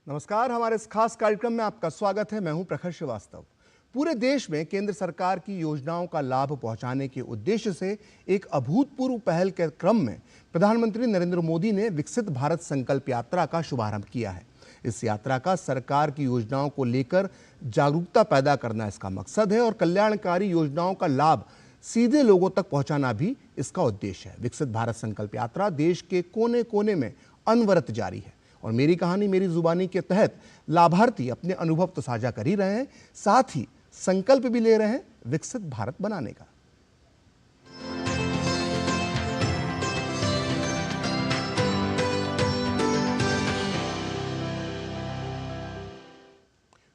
नमस्कार, हमारे इस खास कार्यक्रम में आपका स्वागत है। मैं हूं प्रखर श्रीवास्तव। पूरे देश में केंद्र सरकार की योजनाओं का लाभ पहुंचाने के उद्देश्य से एक अभूतपूर्व पहल के क्रम में प्रधानमंत्री नरेंद्र मोदी ने विकसित भारत संकल्प यात्रा का शुभारंभ किया है। इस यात्रा का सरकार की योजनाओं को लेकर जागरूकता पैदा करना इसका मकसद है और कल्याणकारी योजनाओं का लाभ सीधे लोगों तक पहुंचाना भी इसका उद्देश्य है। विकसित भारत संकल्प यात्रा देश के कोने कोने में अनवरत जारी है और मेरी कहानी मेरी जुबानी के तहत लाभार्थी अपने अनुभव तो साझा कर ही रहे हैं, साथ ही संकल्प भी ले रहे हैं विकसित भारत बनाने का।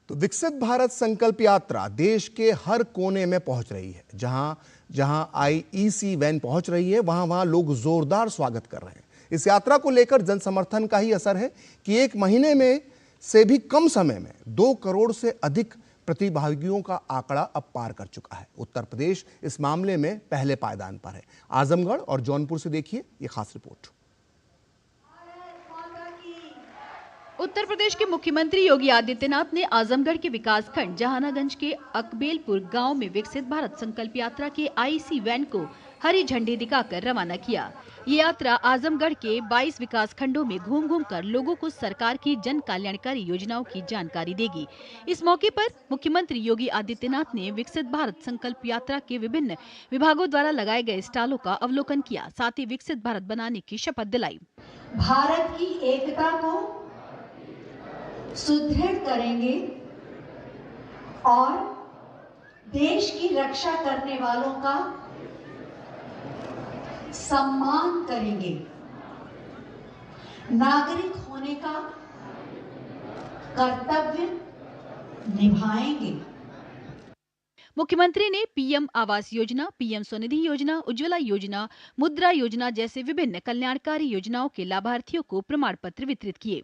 तो विकसित भारत संकल्प यात्रा देश के हर कोने में पहुंच रही है। जहां जहां आईईसी वैन पहुंच रही है, वहां वहां लोग जोरदार स्वागत कर रहे हैं। इस यात्रा को लेकर जन समर्थन का ही असर है कि एक महीने में से भी कम समय में 2 करोड़ से अधिक प्रतिभागियों का आंकड़ा अब पार कर चुका है। उत्तर प्रदेश इस मामले में पहले पायदान पर है। आजमगढ़ और जौनपुर से देखिए ये खास रिपोर्ट। उत्तर प्रदेश के मुख्यमंत्री योगी आदित्यनाथ ने आजमगढ़ के विकासखंड जहानागंज के अकबेलपुर गांव में विकसित भारत संकल्प यात्रा के आईसी वैन को हरी झंडी दिखाकर रवाना किया। ये यात्रा आजमगढ़ के 22 विकासखंडों में घूम घूम कर लोगों को सरकार की जन कल्याणकारी योजनाओं की जानकारी देगी। इस मौके पर मुख्यमंत्री योगी आदित्यनाथ ने विकसित भारत संकल्प यात्रा के विभिन्न विभागों द्वारा लगाए गए स्टॉलों का अवलोकन किया, साथ ही विकसित भारत बनाने की शपथ दिलाई। भारत की एकता को सुदृढ़ करेंगे और देश की रक्षा करने वालों का सम्मान करेंगे। नागरिक होने का कर्तव्य निभाएंगे। मुख्यमंत्री ने पीएम आवास योजना, पीएम स्वनिधि योजना, उज्ज्वला योजना, मुद्रा योजना जैसे विभिन्न कल्याणकारी योजनाओं के लाभार्थियों को प्रमाण पत्र वितरित किए।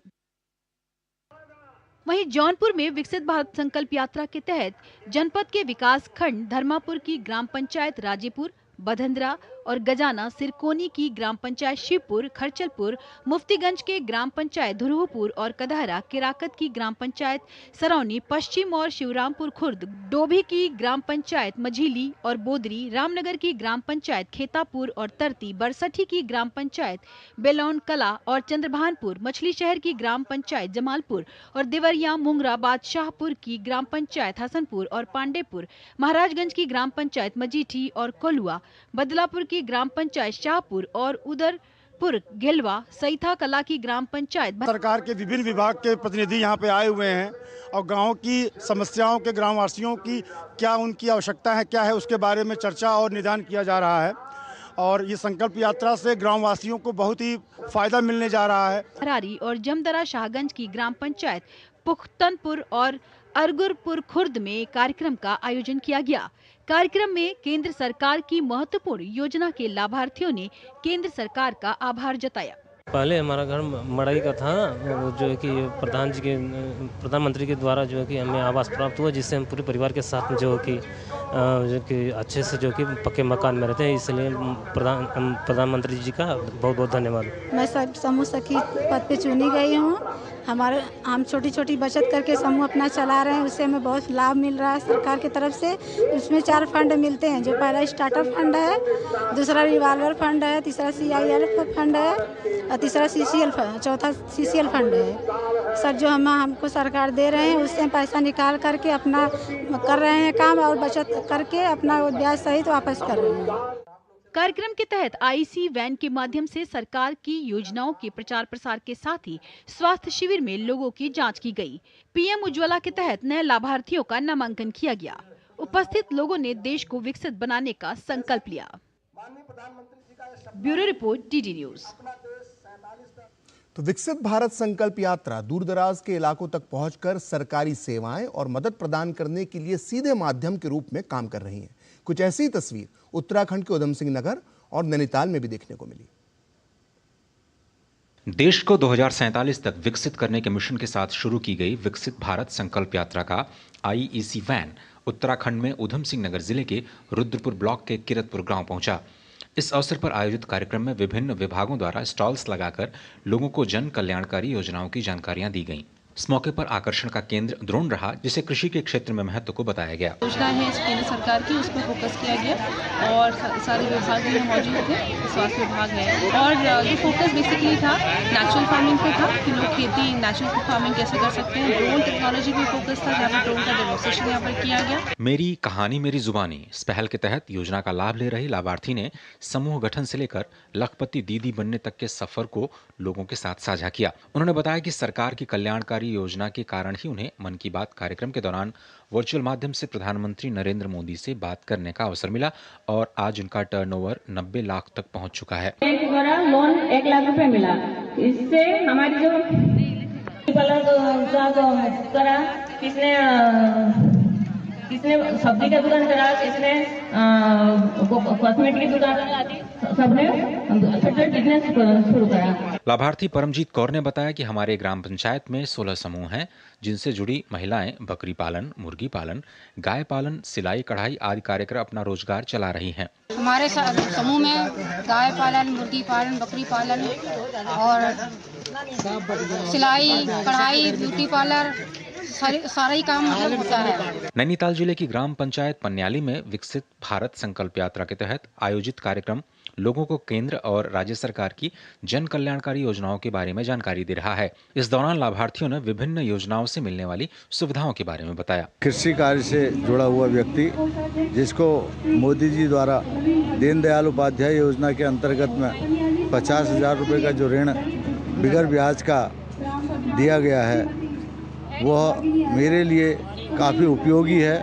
वहीं जौनपुर में विकसित भारत संकल्प यात्रा के तहत जनपद के विकास खंड धर्मापुर की ग्राम पंचायत राजेपुर, बधंद्रा और गजाना, सिरकोनी की ग्राम पंचायत शिवपुर, खरचलपुर, मुफ्तीगंज के ग्राम पंचायत धुरहुपुर और कदहरा, केराकत की ग्राम पंचायत सरौनी पश्चिम और शिवरामपुर खुर्द, डोभी की ग्राम पंचायत मझीली और बोदरी, रामनगर की ग्राम पंचायत खेतापुर और तरती, बरसठी की ग्राम पंचायत बेलौन कला और चंद्रभानपुर, मछली शहर की ग्राम पंचायत जमालपुर और देवरिया, मुंगरा, बादशाहपुर की ग्राम पंचायत हसनपुर और पांडेपुर, महाराजगंज की ग्राम पंचायत मजीठी और कोलुआ, बदलापुर की ग्राम पंचायत शाहपुर और उदरपुर गेलवा, सईथा कला की ग्राम पंचायत। सरकार के विभिन्न विभाग के प्रतिनिधि यहाँ पे आए हुए हैं और गांव की समस्याओं के, ग्रामवासियों की क्या उनकी आवश्यकता है, क्या है, उसके बारे में चर्चा और निदान किया जा रहा है। और ये संकल्प यात्रा से ग्रामवासियों को बहुत ही फायदा मिलने जा रहा है। हरारी और जमदरा शाहगंज की ग्राम पंचायत पुख्तनपुर और अरगुरपुर खुर्द में कार्यक्रम का आयोजन किया गया। कार्यक्रम में केंद्र सरकार की महत्वपूर्ण योजना के लाभार्थियों ने केंद्र सरकार का आभार जताया। पहले हमारा घर मड़ई का था, जो है कि प्रधानमंत्री के द्वारा जो है कि हमें आवास प्राप्त हुआ, जिससे हम पूरे परिवार के साथ जो कि अच्छे से जो कि पक्के मकान में रहते हैं। इसलिए प्रधानमंत्री जी का बहुत बहुत धन्यवाद। मैं समूह सखी पद पे चुनी गई हूँ। हम छोटी छोटी बचत करके समूह अपना चला रहे हैं, उससे हमें बहुत लाभ मिल रहा है सरकार की तरफ से। उसमें 4 फंड मिलते हैं, जो पहला स्टार्टअप फंड है, दूसरा रिवाल्वर फंड है, तीसरा CIF फंड है और तीसरा CCL फंड, चौथा CCL फंड है। सर जो हमको सरकार दे रहे हैं, उससे पैसा निकाल करके अपना कर रहे हैं काम और बचत करके अपना ब्याज सहित वापस कर रहे हैं। कार्यक्रम के तहत आईसी वैन के माध्यम से सरकार की योजनाओं के प्रचार प्रसार के साथ ही स्वास्थ्य शिविर में लोगों की जांच की गई। पीएम उज्ज्वला के तहत नए लाभार्थियों का नामांकन किया गया। उपस्थित लोगों ने देश को विकसित बनाने का संकल्प लिया। Bureau report, DD news. तो विकसित भारत संकल्प यात्रा दूरदराज के इलाकों तक पहुंचकर सरकारी सेवाएं और मदद प्रदान करने के लिए सीधे माध्यम के रूप में काम कर रही है। कुछ ऐसी तस्वीर उत्तराखंड के उधम सिंह नगर और नैनीताल में भी देखने को मिली। देश को 2047 तक विकसित करने के मिशन के साथ शुरू की गई विकसित भारत संकल्प यात्रा का आईईसी वैन उत्तराखंड में उधम सिंह नगर जिले के रुद्रपुर ब्लॉक के किरतपुर गांव पहुंचा। इस अवसर पर आयोजित कार्यक्रम में विभिन्न विभागों द्वारा स्टॉल्स लगाकर लोगों को जन कल्याणकारी योजनाओं की जानकारियां दी गईं। इस मौके पर आकर्षण का केंद्र ड्रोन रहा, जिसे कृषि के क्षेत्र में महत्व को बताया गया। योजना है इस केंद्र सरकार की, उस पर फोकस किया गया और सारे विभाग भी मौजूद थे, स्वास्थ्य विभाग है और जो फोकस बेसिकली था नेचुरल फार्मिंग पे था कि लोग खेती नेचुरल फार्मिंग कैसे कर सकते हैं। ड्रोन टेक्नोलॉजी पे फोकस था, जहाँ पर ड्रोन का डेमोन्स्ट्रेशन यहाँ पर किया गया। मेरी कहानी मेरी जुबानी इस पहल के तहत योजना का लाभ ले रही लाभार्थी ने समूह गठन से लेकर लखपति दीदी बनने तक के सफर को लोगों के साथ साझा किया। उन्होंने बताया कि सरकार की कल्याणकारी योजना के कारण ही उन्हें मन की बात कार्यक्रम के दौरान वर्चुअल माध्यम से प्रधानमंत्री नरेंद्र मोदी से बात करने का अवसर मिला और आज उनका टर्नओवर 90 लाख तक पहुंच चुका है। बैंक द्वारा लोन 1 लाख रुपए मिला। इससे हमारी जो करा, किसने सब्जी का दुकान करा, किसने कॉस्मेटिक की दुकान, सबने छोटे बिजनेस शुरू करा। लाभार्थी परमजीत कौर ने बताया कि हमारे ग्राम पंचायत में 16 समूह हैं, जिनसे जुड़ी महिलाएं बकरी पालन, मुर्गी पालन, गाय पालन, सिलाई कढ़ाई आदि कार्यक्रम अपना रोजगार चला रही हैं। हमारे समूह में गाय पालन, मुर्गी पालन, बकरी पालन और सिलाई कढ़ाई, ब्यूटी पार्लर सारा ही काम होता है। नैनीताल जिले की ग्राम पंचायत पन्याली में विकसित भारत संकल्प यात्रा के तहत आयोजित कार्यक्रम लोगों को केंद्र और राज्य सरकार की जन कल्याणकारी योजनाओं के बारे में जानकारी दे रहा है। इस दौरान लाभार्थियों ने विभिन्न योजनाओं से मिलने वाली सुविधाओं के बारे में बताया। कृषि कार्य से जुड़ा हुआ व्यक्ति, जिसको मोदी जी द्वारा दीनदयाल उपाध्याय योजना के अंतर्गत में 50,000 रुपये का जो ऋण बिगर ब्याज का दिया गया है, वह मेरे लिए काफ़ी उपयोगी है,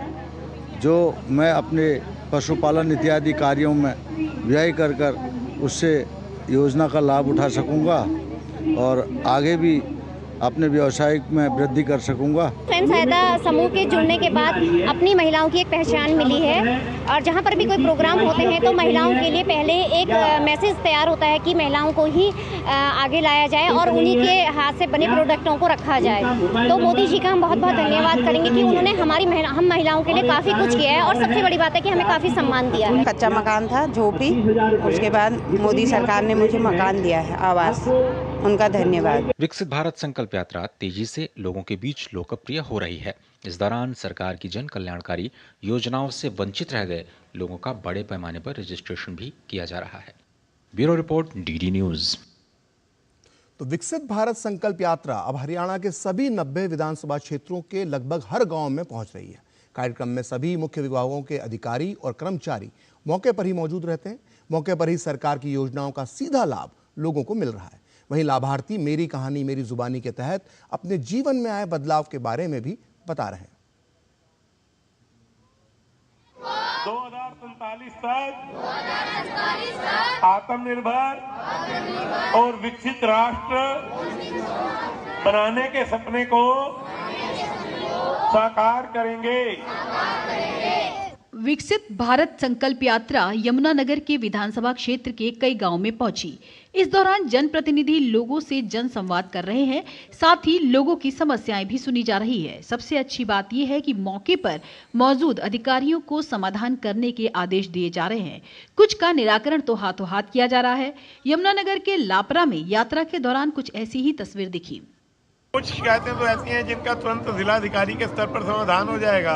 जो मैं अपने पशुपालन इत्यादि कार्यों में व्यय कर उससे योजना का लाभ उठा सकूंगा और आगे भी अपने व्यवसाय में वृद्धि कर सकूंगा। स्वयं सहायता समूह के जुड़ने के बाद अपनी महिलाओं की एक पहचान मिली है और जहां पर भी कोई प्रोग्राम होते हैं तो महिलाओं के लिए पहले एक मैसेज तैयार होता है कि महिलाओं को ही आगे लाया जाए और उन्हीं के हाथ से बने प्रोडक्टों को रखा जाए। तो मोदी जी का हम बहुत बहुत धन्यवाद करेंगे कि उन्होंने हम महिलाओं के लिए काफ़ी कुछ किया है और सबसे बड़ी बात है कि हमें काफ़ी सम्मान दिया है। कच्चा मकान था, झोपड़ी, उसके बाद मोदी सरकार ने मुझे मकान दिया है, आवास, उनका धन्यवाद। विकसित भारत संकल्प यात्रा तेजी से लोगों के बीच लोकप्रिय हो रही है। इस दौरान सरकार की जन कल्याणकारी योजनाओं से वंचित रह गए लोगों का बड़े पैमाने पर रजिस्ट्रेशन भी किया जा रहा है। Bureau report, DD news. तो विकसित भारत संकल्प यात्रा अब हरियाणा के सभी 90 विधानसभा क्षेत्रों के लगभग हर गांव में पहुंच रही है। कार्यक्रम में सभी मुख्य विभागों के अधिकारी और कर्मचारी मौके पर ही मौजूद रहते हैं। मौके पर ही सरकार की योजनाओं का सीधा लाभ लोगों को मिल रहा है। वहीं लाभार्थी मेरी कहानी मेरी जुबानी के तहत अपने जीवन में आए बदलाव के बारे में भी बता रहे हैं। 2047 तक आत्मनिर्भर और विकसित राष्ट्र बनाने के सपने को साकार करेंगे। विकसित भारत संकल्प यात्रा यमुनानगर के विधानसभा क्षेत्र के कई गांवों में पहुंची। इस दौरान जनप्रतिनिधि लोगों से जन संवाद कर रहे हैं, साथ ही लोगों की समस्याएं भी सुनी जा रही है। सबसे अच्छी बात यह है कि मौके पर मौजूद अधिकारियों को समाधान करने के आदेश दिए जा रहे हैं। कुछ का निराकरण तो हाथों हाथ किया जा रहा है। यमुनानगर के लापरा में यात्रा के दौरान कुछ ऐसी ही तस्वीर दिखी। कुछ शिकायतें तो ऐसी हैं जिनका तुरंत जिलाधिकारी के स्तर पर समाधान हो जाएगा।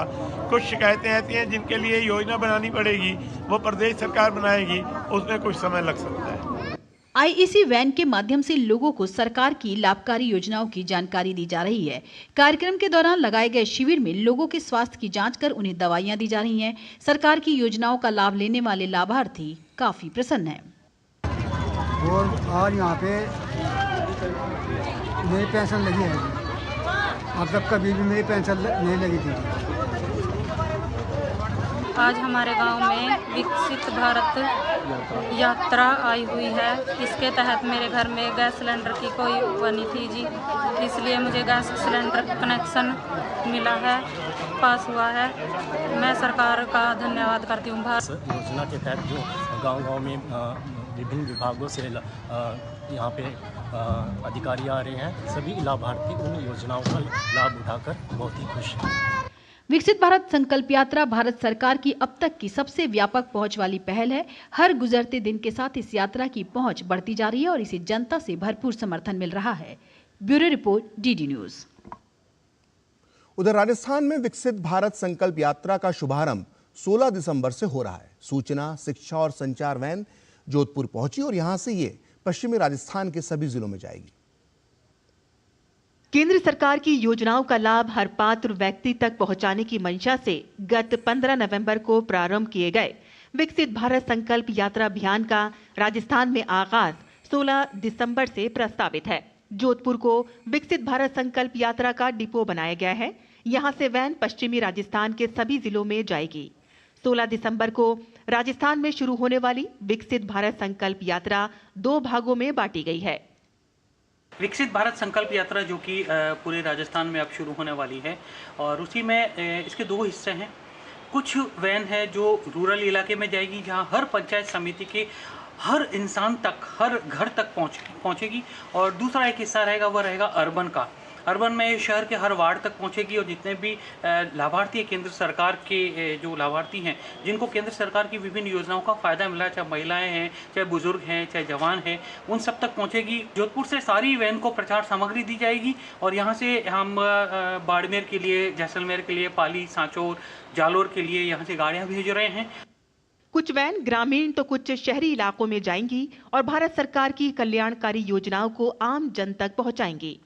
कुछ शिकायतें ऐसी हैं जिनके लिए योजना बनानी पड़ेगी, वो प्रदेश सरकार बनाएगी, उसमें कुछ समय लग सकता है। आईईसी वैन के माध्यम से लोगों को सरकार की लाभकारी योजनाओं की जानकारी दी जा रही है। कार्यक्रम के दौरान लगाए गए शिविर में लोगों के स्वास्थ्य की जांच कर उन्हें दवाइयां दी जा रही हैं। सरकार की योजनाओं का लाभ लेने वाले लाभार्थी काफी प्रसन्न हैं। और आज यहाँ पे मेरी पेंशन लगी है, अब तक कभी भी मेरी पेंशन नहीं लगी थी। आज हमारे गांव में विकसित भारत यात्रा आई हुई है। इसके तहत मेरे घर में गैस सिलेंडर की कोई बनी थी जी, इसलिए मुझे गैस सिलेंडर कनेक्शन मिला है, पास हुआ है। मैं सरकार का धन्यवाद करती हूँ। योजना के तहत जो गांव-गांव में विभिन्न विभागों से यहाँ पे अधिकारी आ रहे हैं, सभी लाभार्थी उन योजनाओं का लाभ उठाकर बहुत ही खुश हैं। विकसित भारत संकल्प यात्रा भारत सरकार की अब तक की सबसे व्यापक पहुंच वाली पहल है। हर गुजरते दिन के साथ इस यात्रा की पहुंच बढ़ती जा रही है और इसे जनता से भरपूर समर्थन मिल रहा है। Bureau report, DD news. उधर राजस्थान में विकसित भारत संकल्प यात्रा का शुभारंभ 16 दिसंबर से हो रहा है। सूचना, शिक्षा और संचार वैन जोधपुर पहुंची और यहां से ये पश्चिमी राजस्थान के सभी जिलों में जाएगी। केंद्र सरकार की योजनाओं का लाभ हर पात्र व्यक्ति तक पहुंचाने की मंशा से गत 15 नवंबर को प्रारंभ किए गए विकसित भारत संकल्प यात्रा अभियान का राजस्थान में आगाज 16 दिसंबर से प्रस्तावित है। जोधपुर को विकसित भारत संकल्प यात्रा का डिपो बनाया गया है। यहां से वैन पश्चिमी राजस्थान के सभी जिलों में जाएगी। 16 दिसंबर को राजस्थान में शुरू होने वाली विकसित भारत संकल्प यात्रा 2 भागों में बांटी गई है। विकसित भारत संकल्प यात्रा जो कि पूरे राजस्थान में अब शुरू होने वाली है और उसी में इसके 2 हिस्से हैं। कुछ वैन है जो रूरल इलाके में जाएगी, जहां हर पंचायत समिति के हर इंसान तक, हर घर तक पहुंचेगी और दूसरा एक हिस्सा रहेगा, वह रहेगा अर्बन का। अर्बन में शहर के हर वार्ड तक पहुंचेगी और जितने भी लाभार्थी केंद्र सरकार के जो लाभार्थी हैं, जिनको केंद्र सरकार की विभिन्न योजनाओं का फ़ायदा मिला है, चाहे महिलाएं हैं, चाहे बुजुर्ग हैं, चाहे जवान हैं, उन सब तक पहुंचेगी। जोधपुर से सारी वैन को प्रचार सामग्री दी जाएगी और यहाँ से हम बाड़मेर के लिए, जैसलमेर के लिए, पाली, सांचौर, जालोर के लिए यहाँ से गाड़ियाँ भेज रहे हैं। कुछ वैन ग्रामीण तो कुछ शहरी इलाकों में जाएंगी और भारत सरकार की कल्याणकारी योजनाओं को आम जन तक पहुँचाएंगी।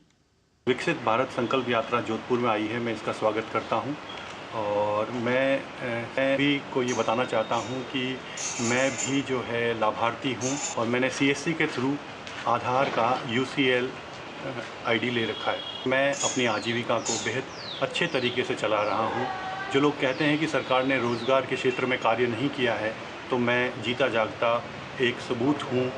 विकसित भारत संकल्प यात्रा जोधपुर में आई है, मैं इसका स्वागत करता हूं और मैं भी को ये बताना चाहता हूं कि मैं भी जो है लाभार्थी हूं और मैंने CSC के थ्रू आधार का UCL ID ले रखा है। मैं अपनी आजीविका को बेहद अच्छे तरीके से चला रहा हूं। जो लोग कहते हैं कि सरकार ने रोज़गार के क्षेत्र में कार्य नहीं किया है, तो मैं जीता जागता एक सबूत हूं।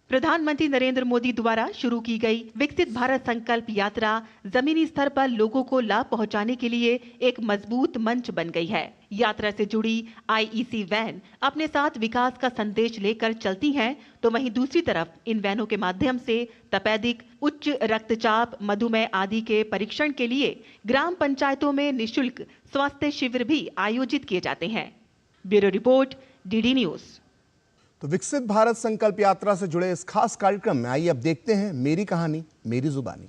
प्रधानमंत्री नरेंद्र मोदी द्वारा शुरू की गई विकसित भारत संकल्प यात्रा जमीनी स्तर पर लोगों को लाभ पहुंचाने के लिए एक मजबूत मंच बन गई है। यात्रा से जुड़ी IEC वैन अपने साथ विकास का संदेश लेकर चलती हैं, तो वहीं दूसरी तरफ इन वैनों के माध्यम से तपेदिक, उच्च रक्तचाप, मधुमेह आदि के परीक्षण के लिए ग्राम पंचायतों में निःशुल्क स्वास्थ्य शिविर भी आयोजित किए जाते हैं। Bureau report, DD news. तो विकसित भारत संकल्प यात्रा से जुड़े इस खास कार्यक्रम में आइए अब देखते हैं मेरी कहानी मेरी जुबानी।